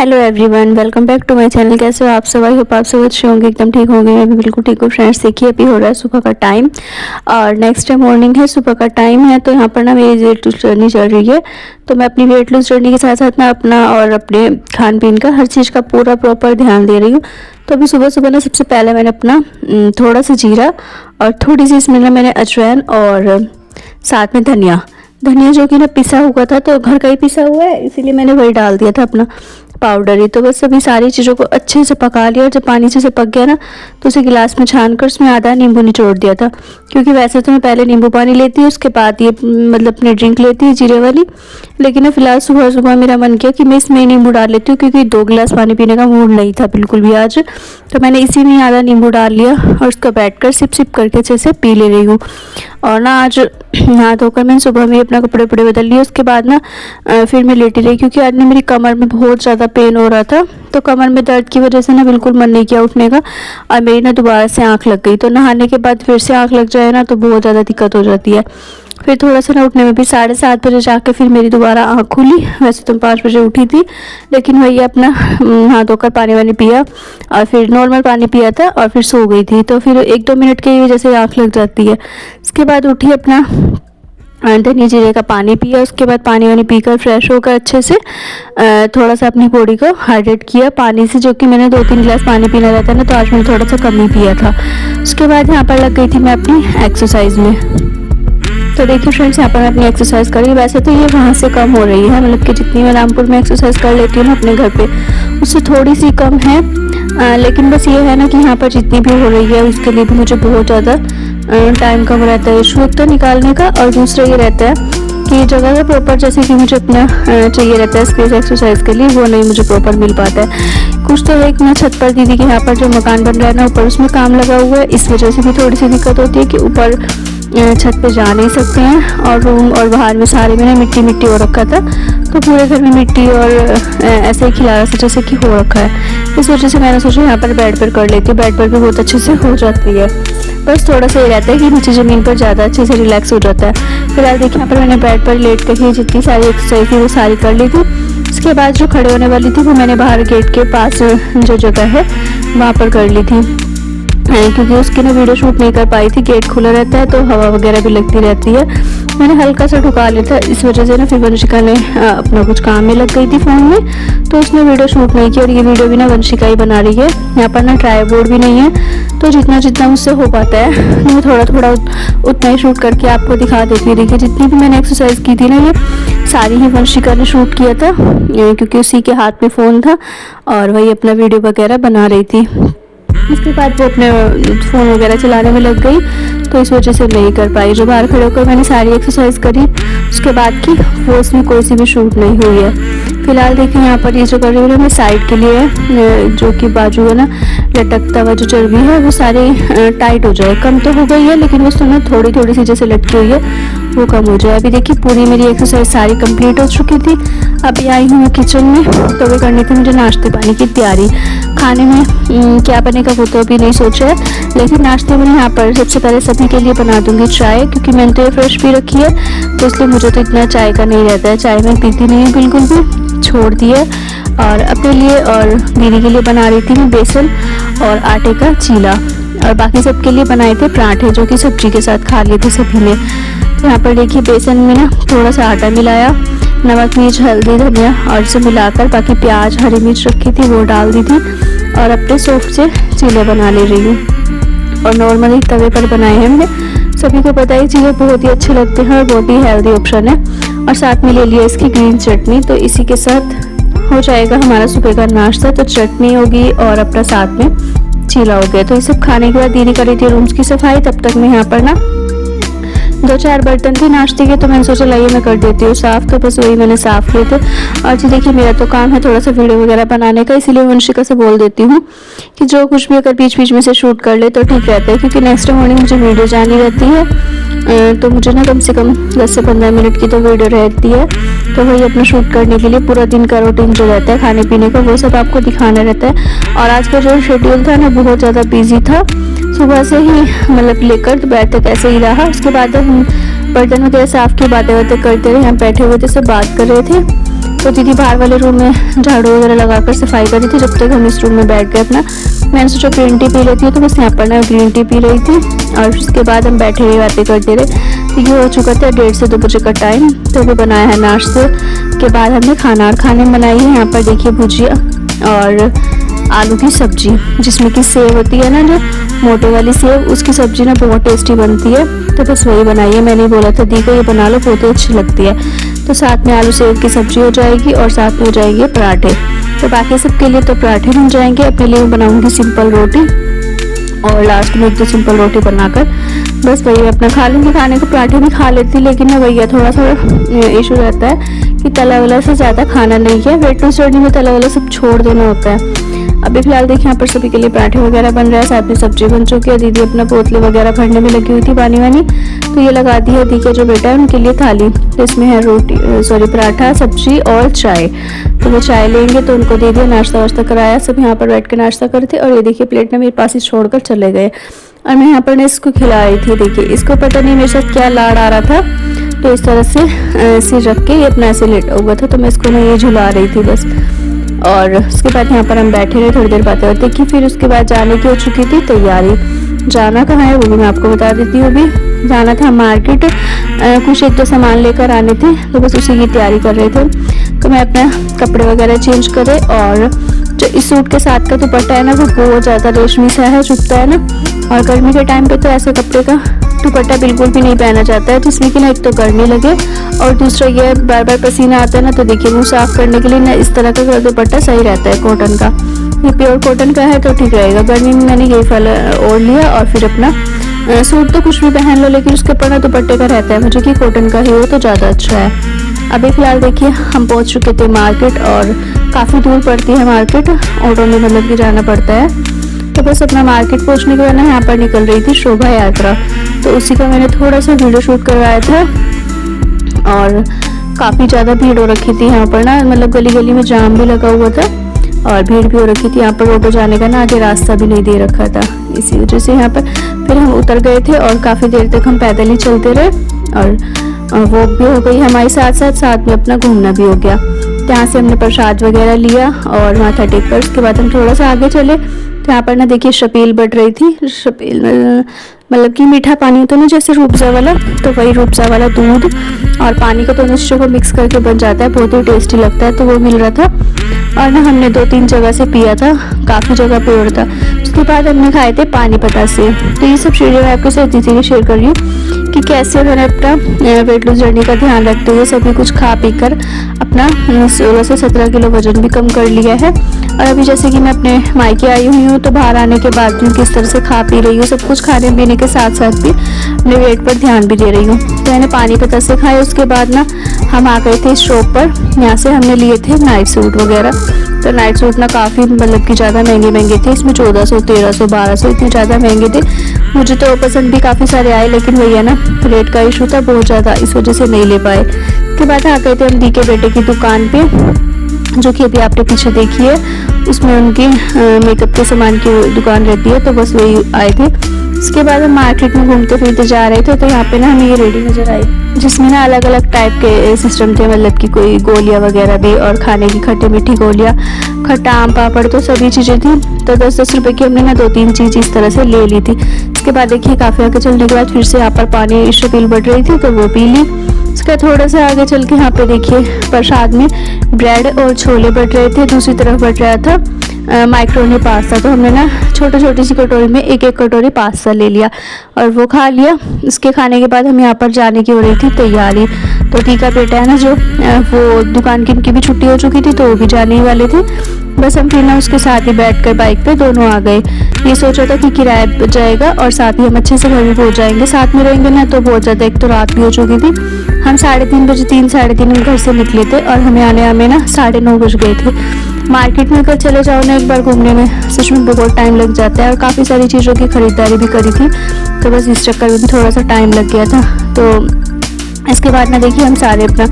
Hello everyone, welcome back to my channel. कैसे हो आप सब? आई होप आप सब अच्छे होंगे, एकदम ठीक होंगे। मैं भी बिल्कुल ठीक हूँ। फ्रेंड्स देखिए, अभी हो रहा है सुबह का टाइम और नेक्स्ट डे मॉर्निंग है, सुबह का टाइम है। तो यहाँ पर ना मेरी वेट लूज जर्नी चल रही है। तो मैं अपनी वेट लूज जर्नी के साथ साथ ना अपना और अपने खान पीन का हर चीज़ का पूरा प्रॉपर ध्यान दे रही हूँ। तो अभी सुबह सुबह ना सबसे पहले मैंने अपना थोड़ा सा जीरा और थोड़ी सी इसमें ना मैंने अजवाइन और साथ में धनिया जो कि ना पिसा हुआ था, तो घर का ही पिसा हुआ है, इसीलिए मैंने वही डाल दिया था अपना पाउडर ही। तो बस सभी सारी चीज़ों को अच्छे से पका लिया और जब पानी से पक गया ना तो उसे गिलास में छान कर उसमें आधा नींबू निचोड़ दिया था। क्योंकि वैसे तो मैं पहले नींबू पानी लेती हूँ, उसके बाद ये मतलब अपनी ड्रिंक लेती है जीरे वाली, लेकिन ना फिलहाल सुबह सुबह मेरा मन किया कि मैं इसमें नींबू डाल लेती हूँ, क्योंकि 2 गिलास पानी पीने का मूड नहीं था बिल्कुल भी आज। तो मैंने इसी में आधा नींबू डाल लिया और उसको बैठ कर सिप करके अच्छे से पी ले रही हूँ। और ना आज नहा धोकर मैंने सुबह में अपना कपड़े बदल लिए। उसके बाद ना फिर मैं लेटी रही, क्योंकि आज ना मेरी कमर में बहुत ज़्यादा पेन हो रहा था। तो कमर में दर्द की वजह से ना बिल्कुल मन नहीं किया उठने का, और मेरी ना दोबारा से आँख लग गई। तो नहाने के बाद फिर से आँख लग जाए ना तो बहुत ज़्यादा दिक्कत हो जाती है। फिर थोड़ा सा ना उठने में भी 7:30 बजे जाके फिर मेरी दोबारा आँख खुली। वैसे तो 5 बजे उठी थी, लेकिन वही अपना हाथ धोकर पानी वानी पिया और फिर नॉर्मल पानी पिया था और फिर सो गई थी। तो फिर 1-2 मिनट की वजह से आँख लग जाती है। उसके बाद उठी, अपना धनिया जीरे का पानी पिया। उसके बाद पानी वानी पीकर फ्रेश होकर अच्छे से थोड़ा सा अपनी बॉडी को हाइड्रेट किया पानी से, जो कि मैंने 2-3 गिलास पानी पीना रहता है ना, तो आज मैंने थोड़ा सा कम ही पिया था। उसके बाद यहाँ पर लग गई थी मैं अपनी एक्सरसाइज में। तो देखिए फ्रेंड्स, यहाँ पर मैं अपनी एक्सरसाइज कर रही हूँ। वैसे तो ये वहाँ से कम हो रही है, मतलब कि जितनी मैं रामपुर में एक्सरसाइज कर लेती हूँ ना अपने घर पे, उससे थोड़ी सी कम है। लेकिन बस ये है ना कि यहाँ पर जितनी भी हो रही है उसके लिए भी मुझे बहुत ज़्यादा टाइम कम रहता है इशू एक तो निकालने का, और दूसरा ये रहता है कि जगह का प्रॉपर जैसे कि मुझे अपना चाहिए रहता है स्पेस एक्सरसाइज के लिए, वो नहीं मुझे प्रॉपर मिल पाता है। कुछ तो एक ना छत पर दीदी के यहाँ पर जो मकान बन रहा है ना ऊपर, उसमें काम लगा हुआ है, इस वजह से भी थोड़ी सी दिक्कत होती है कि ऊपर छत पे जा नहीं सकते हैं। और रूम और बाहर में सारे में ना मिट्टी हो रखा था, तो पूरे घर में मिट्टी और ऐसे ही खिलारा से जैसे कि हो रखा है। इस वजह से मैंने सोचा यहाँ पर बेड पर कर लेती हूँ। बेड पर भी बहुत अच्छे से हो जाती है, बस थोड़ा सा ये रहता है कि नीचे ज़मीन पर ज़्यादा अच्छे से रिलैक्स हो जाता है। फिलहाल देखिए यहाँ पर मैंने बेड पर लेट कर ही जितनी सारी एक्सरसाइज थी वो सारी कर ली थी। उसके बाद जो खड़े होने वाली थी वो मैंने बाहर गेट के पास जो जगह है वहाँ पर कर ली थी, क्योंकि उसकी ना वीडियो शूट नहीं कर पाई थी। गेट खुला रहता है तो हवा वगैरह भी लगती रहती है। मैंने हल्का सा ढुका लिया था, इस वजह से ना फिर वंशिका ने अपना कुछ काम में लग गई थी फ़ोन में, तो उसने वीडियो शूट नहीं की। और ये वीडियो भी ना वंशिका ही बना रही है। यहाँ पर ना ट्राईपोड भी नहीं है, तो जितना मुझसे हो पाता है मैं थोड़ा उतना ही शूट करके आपको दिखा देती हूँ। देखिए जितनी भी मैंने एक्सरसाइज की थी ना, ये सारी ही वंशिका ने शूट किया था, क्योंकि उसी के हाथ में फ़ोन था और वही अपना वीडियो वगैरह बना रही थी। इसके बाद वो अपने फ़ोन वगैरह चलाने में लग गई, तो इस वजह से नहीं कर पाई। जो बाहर खड़े होकर मैंने सारी एक्सरसाइज करी, उसके बाद की वो इसमें कोई सी भी शूट नहीं हुई है। फिलहाल देखिए यहाँ पर ये जो कर रही हूँ मैं साइड के लिए, जो कि बाजू है ना लटकता हुआ जो चर्बी है वो सारी टाइट हो जाए। कम तो हो गई है, लेकिन बस तो ना थोड़ी सी जैसे लटकी हुई है वो कम हो जाए। अभी देखिए पूरी मेरी एक्सरसाइज सारी कंप्लीट हो चुकी थी। अभी आई हूँ मैं किचन में, तो वे करनी थी मुझे नाश्ते पानी की तैयारी। खाने में क्या बनेगा वो तो अभी नहीं सोचा है, लेकिन नाश्ते में यहाँ पर सबसे पहले सभी के लिए बना दूंगी चाय, क्योंकि मैंने तो ये फ्रेश पी रखी है, तो इसलिए मुझे तो इतना चाय का नहीं रहता है। चाय मैं पीती नहीं है बिल्कुल भी, छोड़ दी है। और अपने लिए और दीदी के लिए बना रही थी मैं बेसन और आटे का चीला, और बाकी सबके लिए बनाए थे पराठे, जो कि सब्जी के साथ खा लिए थे सभी ने। तो यहाँ पर देखिए बेसन में ना थोड़ा सा आटा मिलाया, नमक मिर्च हल्दी धनिया और इसे मिलाकर बाकी प्याज हरी मिर्च रखी थी वो डाल दी थी, और अपने सॉफ्ट से चीले बना ले रही हूँ। और नॉर्मली तवे पर बनाए हैं हमने, सभी को पता है चीले बहुत ही अच्छे लगते हैं और बहुत ही हेल्दी ऑप्शन है। और साथ में ले लिया इसकी ग्रीन चटनी, तो इसी के साथ हो जाएगा हमारा सुबह का नाश्ता। तो चटनी होगी और अपना साथ में चीला हो गया। तो ये सब खाने के बाद दीदी कर रही थी रूम्स की सफाई, तब तक मैं यहाँ पर ना 2-4 बर्तन थे नाश्ते के, तो मैंने सोचा लाइए मैं कर देती हूँ साफ़, तो बस वही मैंने साफ़ किए थे। और जी देखिए मेरा तो काम है थोड़ा सा वीडियो वगैरह बनाने का, इसीलिए वंशिका से बोल देती हूँ कि जो कुछ भी अगर बीच में से शूट कर ले तो ठीक रहता है, क्योंकि नेक्स्ट मॉर्निंग मुझे वीडियो जानी रहती है। तो मुझे ना कम से कम 10 से 15 मिनट की तो वीडियो रहती है, तो वही अपना शूट करने के लिए पूरा दिन का रूटीन जो रहता है खाने पीने का वो सब आपको दिखाना रहता है। और आज का जो शेड्यूल था ना बहुत ज़्यादा बिजी था, सुबह से ही मतलब लेकर दोपहर तक ऐसे ही रहा। उसके बाद हम बर्तन वगैरह साफ़ की बातें करते रहे, यहाँ बैठे हुए थे सब बात कर रहे थे। तो दीदी बाहर वाले रूम में झाड़ू वगैरह लगाकर सफाई कर रही थी, जब तक हम इस रूम में बैठ गए अपना। मैंने सोचा ग्रीन टी पी लेती हूँ, तो बस यहाँ पर ना ग्रीन टी पी रही थी और उसके बाद हम बैठे हुए बातें करते रहे। ये हो चुका था 1:30 से 2 बजे का टाइम। तो वो बनाया है नाश्ते के बाद हमने खाना, और खाने में बनाई है यहाँ पर देखिए भुजिया और आलू की सब्जी, जिसमें कि सेव होती है ना, जो मोटे वाली सेव, उसकी सब्जी ना बहुत टेस्टी बनती है। तो बस वही बनाई है। मैंने बोला था दी को ये बना लो, बहुत ही अच्छी लगती है। तो साथ में आलू सेव की सब्जी हो जाएगी और साथ में हो जाएंगे पराठे। तो बाकी सबके लिए तो पराठे बन जाएंगे, अपने लिए बनाऊंगी सिंपल रोटी और लास्ट में 1-2 सिंपल रोटी बनाकर बस वही अपना खा लूँगी। खाने को पराठे भी खा लेती, लेकिन ना भैया थोड़ा इशू रहता है कि तला वाला से ज़्यादा खाना नहीं है। वेट लॉस जर्नी में तला वाला सब छोड़ देना होता है। अभी फिलहाल देखिए यहाँ पर सभी के लिए पराठे वगैरह बन रहा है, साथ में सब्जी बन चुकी है। दीदी अपना बोतलें वगैरह भरने में लगी हुई थी पानी वानी, तो ये लगा दी है दी के जो बेटा है उनके लिए थाली। तो इसमें है पराठा, सब्जी और चाय। तो वो चाय लेंगे तो उनको दे दिया, नाश्ता वाश्ता कराया, सब यहाँ पर बैठ के नाश्ता करते। और ये देखिए प्लेट ने मेरे पास ही छोड़कर चले गए और मैं यहाँ पर ना इसको खिला रही थी। देखिए इसको पता नहीं मेरे साथ क्या लाड़ आ रहा था, तो इस तरह से ऐसे रख के ये अपना ऐसे लेटा हुआ था, तो मैं इसको ना ये झुला रही थी बस। और उसके बाद यहाँ पर हम बैठे रहे, थोड़ी देर बातें होती की। फिर उसके बाद जाने की हो चुकी थी तैयारी। जाना कहाँ है वो भी मैं आपको बता देती हूँ। अभी जाना था मार्केट, कुछ 1-2 सामान लेकर आने थे, तो बस उसी की तैयारी कर रहे थे। तो मैं अपना कपड़े वगैरह चेंज करे, और जो इस सूट के साथ का दुपट्टा है ना, वो बहुत ज़्यादा रेशमी सा है, चुभता है ना। और गर्मी के टाइम पे तो ऐसे कपड़े का दुपट्टा बिल्कुल भी नहीं पहना जाता है, जिसमें कि ना एक तो गर्मी लगे और दूसरा ये बार बार पसीना आता है ना। तो देखिए मुंह साफ करने के लिए ना इस तरह का दुपट्टा सही रहता है, कॉटन का। ये प्योर कॉटन का है तो ठीक रहेगा। गर्मी में मैंने यही फल ओढ़ लिया और फिर अपना सूट तो कुछ भी पहन लो, लेकिन उसके ऊपर ना दुपट्टे का रहता है मुझे कि कॉटन का ही हो तो ज़्यादा अच्छा है। अभी फिलहाल देखिए हम पहुँच चुके थे मार्केट, और काफ़ी दूर पड़ती है मार्केट, ऑटो में मतलब कि जाना पड़ता है। तो बस अपना मार्केट पहुंचने के बाद ना यहाँ पर निकल रही थी शोभा यात्रा, तो उसी का मैंने थोड़ा सा वीडियो शूट करवाया था। और काफ़ी ज़्यादा भीड़ हो रखी थी यहाँ पर ना, मतलब गली गली में जाम भी लगा हुआ था और भीड़ भी हो रखी थी। यहाँ पर ऑटो जाने का ना आगे रास्ता भी नहीं दे रखा था, इसी वजह से यहाँ पर फिर हम उतर गए थे और काफ़ी देर तक हम पैदल ही चलते रहे। और वॉक भी हो गई हमारे साथ में अपना घूमना भी हो गया। यहाँ से हमने प्रसाद वगैरह लिया और माथा टेक कर उसके बाद हम थोड़ा सा आगे चले। तो यहाँ पर ना देखिए छबील बढ़ रही थी। छबील मतलब कि मीठा पानी होता है ना जैसे रूबजा वाला, तो वही रूबजा वाला दूध और पानी का दोनों चीज़ों को मिक्स करके बन जाता है, बहुत ही टेस्टी लगता है। तो वो मिल रहा था और ना हमने 2-3 जगह से पिया था, काफ़ी जगह पे और था। उसके बाद हमने खाए थे पानी पता से। तो ये सब चीज़ें मैं आपके साथ इसीलिए शेयर कर रही हूँ कि कैसे मैंने अपना वेट लॉस जर्नी का ध्यान रखते हुए सभी कुछ खा पी कर अपना 16 से 17 किलो वजन भी कम कर लिया है। और अभी जैसे कि मैं अपने मायके आई हुई हूँ, तो बाहर आने के बाद भी किस तरह से खा पी रही हूँ, सब कुछ खाने पीने के साथ साथ भी अपने वेट पर ध्यान भी दे रही हूँ। तो मैंने पानी पता से खाया। उसके बाद ना हम आ गए थे इस शॉप पर, यहाँ से हमने लिए थे नाइट सूट वगैरह। तो नाइट सूट ना काफ़ी मतलब कि ज़्यादा महंगे थे, इसमें 1400, 1300, 1200 इतने ज़्यादा महंगे थे। मुझे तो पसंद भी काफ़ी सारे आए, लेकिन भैया ना रेट का इशू था बहुत ज़्यादा, इस वजह से नहीं ले पाए। उसके बाद आ गए थे हम दी के बेटे की दुकान पे, जो कि अभी आपने पीछे देखी है, उसमें उनकी मेकअप के सामान की दुकान रहती है, तो बस वही आए थे। उसके बाद हम मार्केट में घूमते फिरते जा रहे थे, तो यहाँ पे ना हमें ये रेडी नज़र आई, जिसमें ना अलग अलग टाइप के सिस्टम थे, मतलब कि कोई गोलियाँ वगैरह भी और खाने की खट्टी मीठी गोलियाँ, खट्टा आम पापड़, तो सभी चीज़ें थी। तो 10-10 रुपए की हमने ना 2-3 चीज़ इस तरह से ले ली थी। उसके बाद देखिए काफ़ी आगे चलने के बाद फिर से यहाँ पर पानी छबील बढ़ रही थी, तो वो पी ली। उसका थोड़ा सा आगे चल के यहाँ पे देखिए प्रसाद में ब्रेड और छोले बढ़ रहे थे, दूसरी तरफ बढ़ रहा था माइक्रोनी पास्ता। तो हमने ना छोटी सी कटोरी में एक कटोरी पास्ता ले लिया और वो खा लिया। उसके खाने के बाद हम यहाँ पर जाने की हो रही थी तैयारी। तो दी का बेटा है ना जो, वो दुकान की इनकी भी छुट्टी हो चुकी थी, तो वो भी जाने ही वाले थे। बस हम फिर ना उसके साथ ही बैठकर बाइक पे दोनों आ गए। ये सोचा था कि किराया बच जाएगा और साथ ही हम अच्छे से घर भी पहुँच जाएंगे, साथ में रहेंगे ना तो बहुत ज़्यादा। एक तो रात भी हो चुकी थी, हम 3:30 बजे 3-3:30 हम घर से निकले थे और हमें आने ना 9:30 बज गए थे। मार्केट में अगर चले जाओ ना एक बार घूमने में, सच में बहुत टाइम लग जाता है। और काफ़ी सारी चीज़ों की खरीदारी भी करी थी, तो बस इस चक्कर में भी थोड़ा सा टाइम लग गया था। तो इसके बाद ना देखिए हम सारे अपना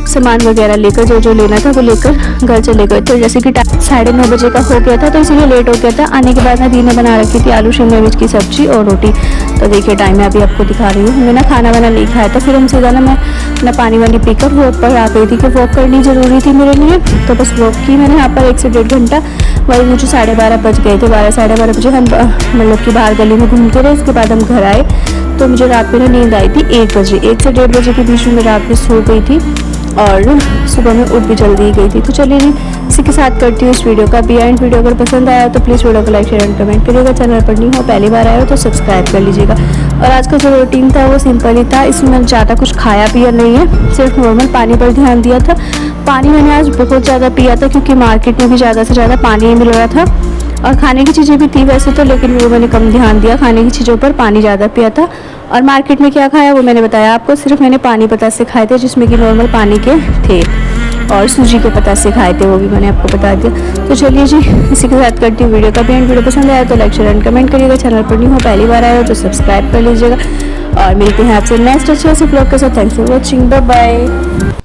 सामान वगैरह लेकर जो जो लेना था वो लेकर घर चले गए। तो जैसे कि 9:30 बजे का हो गया था, तो इसीलिए लेट हो गया था। आने के बाद ना दी ने बना रखी थी आलू शिमला मिर्च की सब्जी और रोटी। तो देखिए टाइम मैं अभी आपको दिखा रही हूँ, हमने ना खाना वाना नहीं खाया था। फिर हम सीधा ना मैं अपना पानी वानी पीकर वॉक पर आ गई थी कि वॉक करनी ज़रूरी थी मेरे लिए। तो बस वॉक की मैंने यहाँ पर 1 से 1.5 घंटा। वही मुझे 12:30 बज गए थे, 12 साढ़े 12 बजे हम मतलब कि बाहर गली में घूमते रहे। इसके बाद हम घर आए तो मुझे रात में ना नींद आई थी 1 बजे, 1 से 1:30 बजे के बीच में मैं रात में सो गई थी और सुबह में उठ भी जल्दी ही गई थी। तो चलिए जी इसी के साथ करती हूँ इस वीडियो का भी एंड। वीडियो अगर पसंद आया तो प्लीज़ वीडियो को लाइक शेयर एंड कमेंट करिएगा। चैनल पर नहीं हो पहली बार आया हो तो सब्सक्राइब कर लीजिएगा। और आज का जो रूटीन था वो सिंपल ही था, इसमें मैंने ज़्यादा कुछ खाया पिया नहीं है, सिर्फ नॉर्मल पानी पर ध्यान दिया था। पानी मैंने आज बहुत ज़्यादा पिया था क्योंकि मार्केट में भी ज़्यादा से ज़्यादा पानी ही मिल रहा था और खाने की चीज़ें भी थी वैसे तो, लेकिन वो मैंने कम ध्यान दिया, खाने की चीज़ों पर पानी ज़्यादा पिया था। और मार्केट में क्या खाया वो मैंने बताया आपको, सिर्फ मैंने पानी पतासे खाए थे जिसमें कि नॉर्मल पानी के थे और सूजी के पतासे खाए थे, वो भी मैंने आपको बता दिया। तो चलिए जी इसी के साथ करती हूँ वीडियो का भी एंड। वीडियो पसंद आया तो लाइक शेयर एंड कमेंट करिएगा। चैनल पर नहीं हो पहली बार आया हो तो सब्सक्राइब कर लीजिएगा और मिलते हैं आपसे नेक्स्ट अच्छे से ब्लॉग के साथ। Thanks for watching, bye bye.